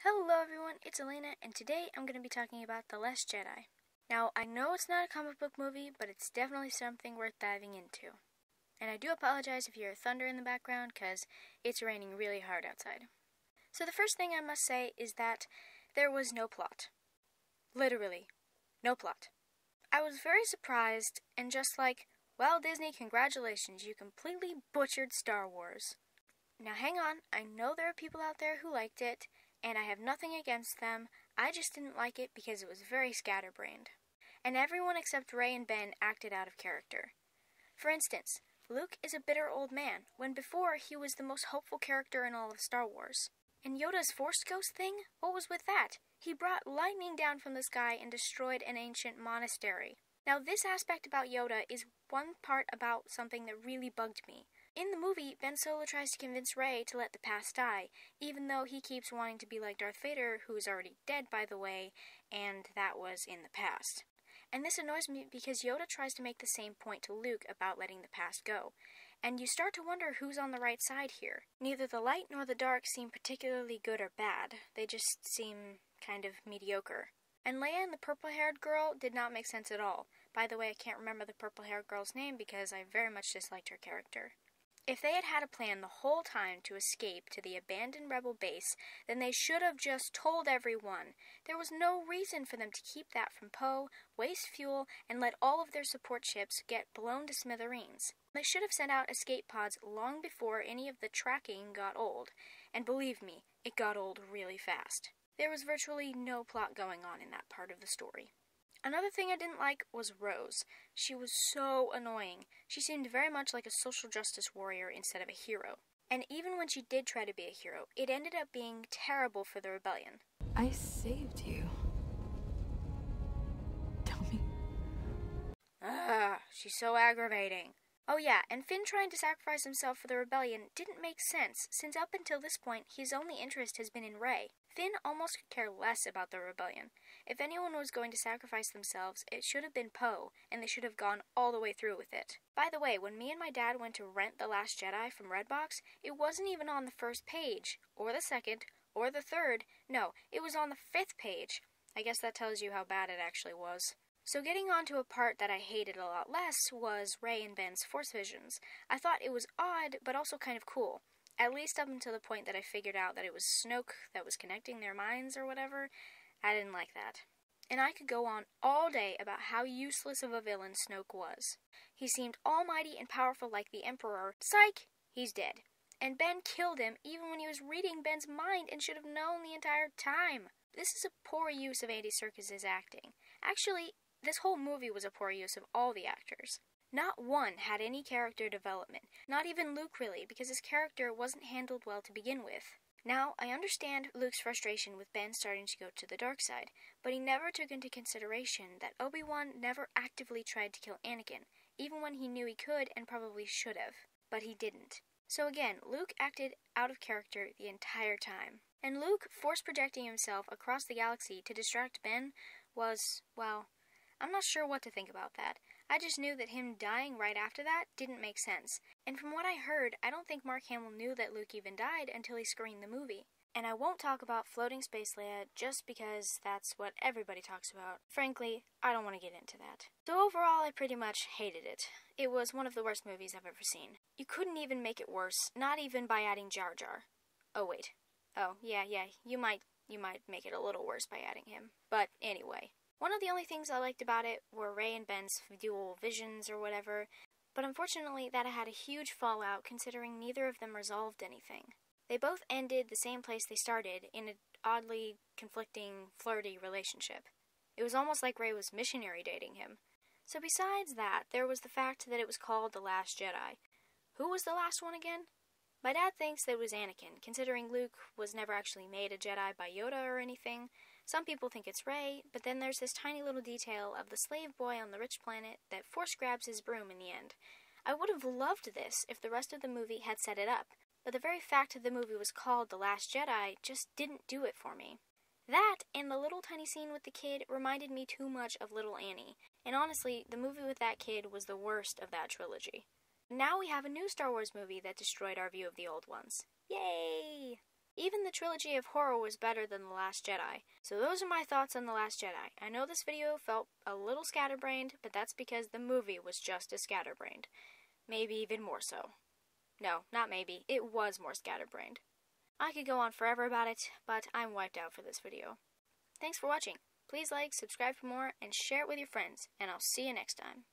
Hello everyone, it's Elena, and today I'm going to be talking about The Last Jedi. Now, I know it's not a comic book movie, but it's definitely something worth diving into. And I do apologize if you hear thunder in the background, because it's raining really hard outside. So the first thing I must say is that there was no plot. Literally, no plot. I was very surprised, and just like, well, Disney, congratulations, you completely butchered Star Wars. Now hang on, I know there are people out there who liked it, and I have nothing against them. I just didn't like it because it was very scatterbrained. And everyone except Rey and Ben acted out of character. For instance, Luke is a bitter old man, when before he was the most hopeful character in all of Star Wars. And Yoda's Force Ghost thing? What was with that? He brought lightning down from the sky and destroyed an ancient monastery. Now this aspect about Yoda is one part about something that really bugged me. In the movie, Ben Solo tries to convince Rey to let the past die, even though he keeps wanting to be like Darth Vader, who is already dead, by the way, and that was in the past. And this annoys me because Yoda tries to make the same point to Luke about letting the past go. And you start to wonder who's on the right side here. Neither the light nor the dark seem particularly good or bad. They just seem kind of mediocre. And Leia and the purple-haired girl did not make sense at all. By the way, I can't remember the purple-haired girl's name because I very much disliked her character. If they had had a plan the whole time to escape to the abandoned rebel base, then they should have just told everyone. There was no reason for them to keep that from Poe, waste fuel, and let all of their support ships get blown to smithereens. They should have sent out escape pods long before any of the tracking got old. And believe me, it got old really fast. There was virtually no plot going on in that part of the story. Another thing I didn't like was Rose. She was so annoying. She seemed very much like a social justice warrior instead of a hero. And even when she did try to be a hero, it ended up being terrible for the rebellion. I saved you. Tell me. She's so aggravating. Oh yeah, and Finn trying to sacrifice himself for the rebellion didn't make sense, since up until this point, his only interest has been in Rey. Finn almost could care less about the rebellion. If anyone was going to sacrifice themselves, it should have been Poe, and they should have gone all the way through with it. By the way, when me and my dad went to rent The Last Jedi from Redbox, it wasn't even on the first page, or the second, or the third. No, it was on the 5th page. I guess that tells you how bad it actually was. So getting on to a part that I hated a lot less was Rey and Ben's Force visions. I thought it was odd, but also kind of cool. At least up until the point that I figured out that it was Snoke that was connecting their minds or whatever. I didn't like that. And I could go on all day about how useless of a villain Snoke was. He seemed almighty and powerful like the Emperor. Psych! He's dead. And Ben killed him even when he was reading Ben's mind and should have known the entire time. This is a poor use of Andy Serkis's acting. Actually, this whole movie was a poor use of all the actors. Not one had any character development, not even Luke really, because his character wasn't handled well to begin with. Now, I understand Luke's frustration with Ben starting to go to the dark side, but he never took into consideration that Obi-Wan never actively tried to kill Anakin, even when he knew he could and probably should have. But he didn't. So again, Luke acted out of character the entire time. And Luke force projecting himself across the galaxy to distract Ben was, well, I'm not sure what to think about that. I just knew that him dying right after that didn't make sense. And from what I heard, I don't think Mark Hamill knew that Luke even died until he screened the movie. And I won't talk about floating space Leia just because that's what everybody talks about. Frankly, I don't want to get into that. So overall, I pretty much hated it. It was one of the worst movies I've ever seen. You couldn't even make it worse, not even by adding Jar Jar. Oh wait. Oh, yeah, you might make it a little worse by adding him. But anyway. One of the only things I liked about it were Rey and Ben's dual visions or whatever, but unfortunately that had a huge fallout considering neither of them resolved anything. They both ended the same place they started, in an oddly conflicting, flirty relationship. It was almost like Rey was missionary dating him. So besides that, there was the fact that it was called The Last Jedi. Who was the last one again? My dad thinks that it was Anakin, considering Luke was never actually made a Jedi by Yoda or anything. Some people think it's Rey, but then there's this tiny little detail of the slave boy on the rich planet that force grabs his broom in the end. I would have loved this if the rest of the movie had set it up, but the very fact that the movie was called The Last Jedi just didn't do it for me. That, and the little tiny scene with the kid, reminded me too much of Little Annie, and honestly, the movie with that kid was the worst of that trilogy. Now we have a new Star Wars movie that destroyed our view of the old ones. Yay! Even the trilogy of horror was better than The Last Jedi. So those are my thoughts on The Last Jedi. I know this video felt a little scatterbrained, but that's because the movie was just as scatterbrained. Maybe even more so. No, not maybe. It was more scatterbrained. I could go on forever about it, but I'm wiped out for this video. Thanks for watching. Please like, subscribe for more, and share it with your friends, and I'll see you next time.